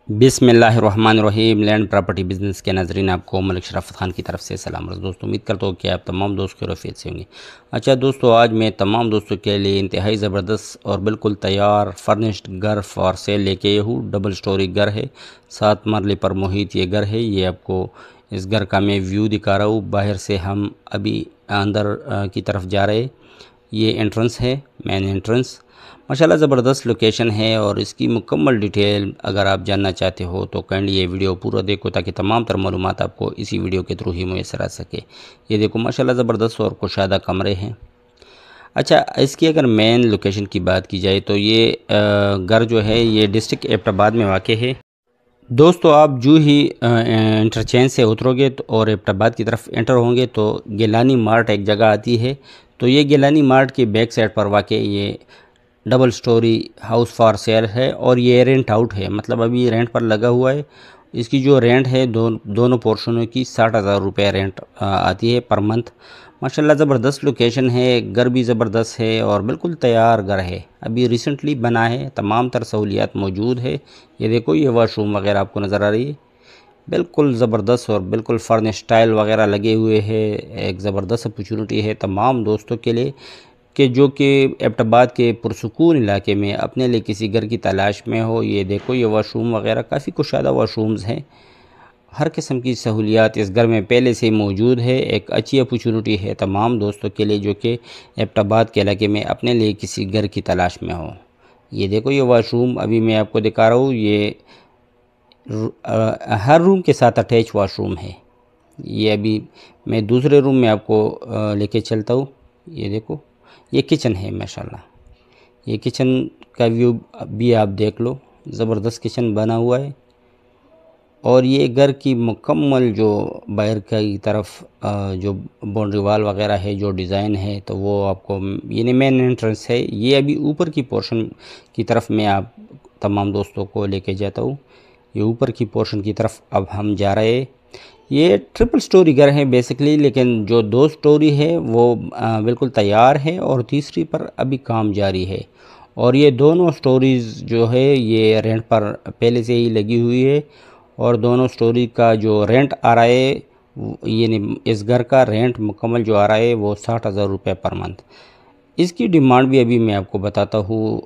बिस्मिल्लाहिर्रहमानिर्रहीम। Land property business के नाज़रीन, आपको मलिक शराफत खान की तरफ से सलाम। दोस्तों, उम्मीद करता हूँ कि आप तमाम दोस्त खैरियत से होंगे। अच्छा दोस्तों, आज मैं तमाम दोस्तों के लिए इंतहाई ज़बरदस्त और बिल्कुल तैयार फर्निश्ड घर फॉर सेल लेके हूँ। डबल स्टोरी घर है, 7 मरले पर मुहित ये घर है। ये आपको इस घर का मैं व्यू दिखा रहा हूँ। बाहर से हम अभी अंदर की तरफ जा रहे। ये एंट्रेंस है, मेन एंट्रेंस। माशाल्लाह ज़बरदस्त लोकेशन है और इसकी मुकम्मल डिटेल अगर आप जानना चाहते हो तो काइंडली ये वीडियो पूरा देखो, ताकि तमाम तर मालूमात आपको इसी वीडियो के थ्रू ही मुयसर आ सके। ये देखो माशाल्लाह ज़बरदस्त और कुशादा कमरे हैं। अच्छा, इसकी अगर मेन लोकेशन की बात की जाए तो ये घर जो है ये डिस्ट्रिक्ट एबटाबाद में वाक़ है। दोस्तों, आप जो ही इंटरचेंज से उतरोगे तो और एबटाबाद की तरफ एंटर होंगे तो गिलानी मार्ट एक जगह आती है। तो ये गिलानी मार्ट की बैक साइड पर वाक़ ये double storey house for sale है और ये रेंट आउट है, मतलब अभी रेंट पर लगा हुआ है। इसकी जो रेंट है दोनों पोर्शनों की 60,000 रुपये रेंट आती है पर मंथ। माशाल्लाह ज़बरदस्त लोकेशन है, घर भी ज़बरदस्त है और बिल्कुल तैयार घर है, अभी रिसेंटली बना है, तमाम तर सहूलियात मौजूद है। ये देखो, ये वॉशरूम वगैरह आपको नज़र आ रही है, बिल्कुल ज़बरदस्त और बिल्कुल फर्निश टाइल वगैरह लगे हुए हैं। एक ज़बरदस्त अपॉर्चुनिटी है तमाम दोस्तों के लिए कि जो कि एबटाबाद के पुरसुकून इलाके में अपने लिए किसी घर की तलाश में हो। ये देखो, ये वॉशरूम वगैरह काफ़ी कुशादा वॉशरूम्स हैं। हर किस्म की सहूलियात इस घर में पहले से मौजूद है। एक अच्छी अपॉर्चुनिटी है तमाम दोस्तों के लिए जो कि एबटाबाद के इलाके में अपने लिए किसी घर की तलाश में हो। ये देखो, ये वॉशरूम अभी मैं आपको दिखा रहा हूँ। ये हर रूम के साथ अटैच वॉशरूम है। ये अभी मैं दूसरे रूम में आपको लेके चलता हूँ। ये देखो, ये किचन है माशाल्लाह। ये किचन का व्यू भी आप देख लो, ज़बरदस्त किचन बना हुआ है। और ये घर की मुकम्मल जो बाहर की तरफ जो बाउंड्री वाल वगैरह है, जो डिज़ाइन है, तो वो आपको यानी मेन एंट्रेंस है। ये अभी ऊपर की पोर्शन की तरफ मैं आप तमाम दोस्तों को लेके जाता हूँ। ये ऊपर की पोर्शन की तरफ अब हम जा रहे हैं। ये ट्रिपल स्टोरी घर है बेसिकली, लेकिन जो 2 स्टोरी है वो बिल्कुल तैयार है और तीसरी पर अभी काम जारी है। और ये दोनों स्टोरीज़ जो है ये रेंट पर पहले से ही लगी हुई है और दोनों स्टोरी का जो रेंट आ रहा है, यानी इस घर का रेंट मुकम्मल जो आ रहा है वो 60,000 रुपये पर मंथ। इसकी डिमांड भी अभी मैं आपको बताता हूँ।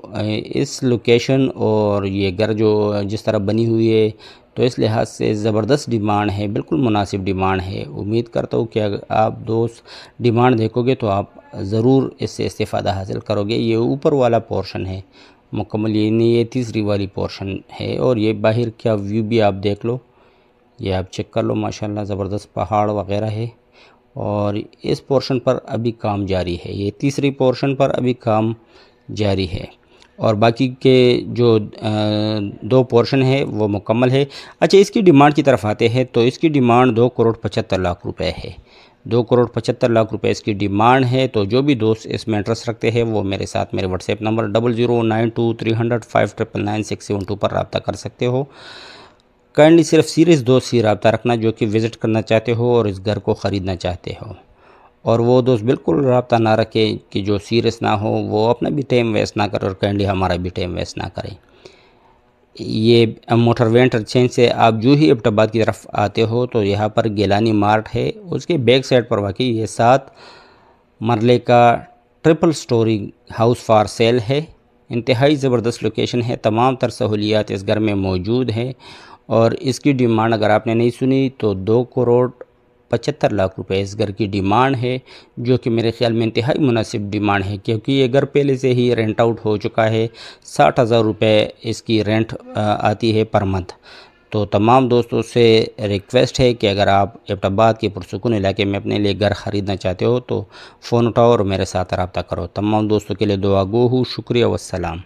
इस लोकेशन और ये घर जो जिस तरह बनी हुई है, तो इस लिहाज से ज़बरदस्त डिमांड है, बिल्कुल मुनासिब डिमांड है। उम्मीद करता हूँ कि अगर आप दोस्त डिमांड देखोगे तो आप ज़रूर इससे इस्तेफ़ादा हासिल करोगे। ये ऊपर वाला पोर्शन है मुकम्मल, ये नहीं, ये तीसरी वाली पोर्शन है। और ये बाहर का व्यू भी आप देख लो, ये आप चेक कर लो, माशाल्लाह ज़बरदस्त पहाड़ वगैरह है। और इस पोर्शन पर अभी काम जारी है, ये तीसरी पोर्शन पर अभी काम जारी है और बाकी के जो 2 पोर्शन है वो मुकम्मल है। अच्छा, इसकी डिमांड की तरफ आते हैं तो इसकी डिमांड 2,75,00,000 रुपये है। 2,75,00,000 रुपये इसकी डिमांड है। तो जो भी दोस्त इसमें इंटरेस्ट रखते हैं वो मेरे साथ मेरे व्हाट्सएप नंबर 009230059967 पर रब्ता कर सकते हो। काइंडली सिर्फ सीरियस दोस्त ही रब्ता रखना जो कि विज़िट करना चाहते हो और इस घर को ख़रीदना चाहते हो, और वो दोस्त बिल्कुल रब्ता ना रखे कि जो सीरियस ना हो, वो अपना भी टाइम वेस्ट ना करे और काइंडली हमारा भी टाइम वेस्ट ना करें। ये मोटरवे इंटरचेंज से आप जो ही एबटाबाद की तरफ आते हो तो यहाँ पर गिलानी मार्ट है, उसके बैक साइड पर वाकई ये 7 मरले का triple storey house for sale है। इंतहाई ज़बरदस्त लोकेशन है, तमाम तर सहूलियात इस घर में मौजूद हैं। और इसकी डिमांड अगर आपने नहीं सुनी तो 2,75,00,000 रुपये इस घर की डिमांड है, जो कि मेरे ख़्याल में इंतहाई मुनासिब डिमांड है, क्योंकि ये घर पहले से ही रेंट आउट हो चुका है। 60,000 रुपये इसकी रेंट आती है पर मंथ। तो तमाम दोस्तों से रिक्वेस्ट है कि अगर आप एबटाबाद के पुरसुकून इलाके में अपने लिए घर ख़रीदना चाहते हो तो फ़ोन उठाओ और मेरे साथ रब्ता करो। तमाम दोस्तों के लिए दुआ गो हूँ। शुक्रिया, वस्सलाम।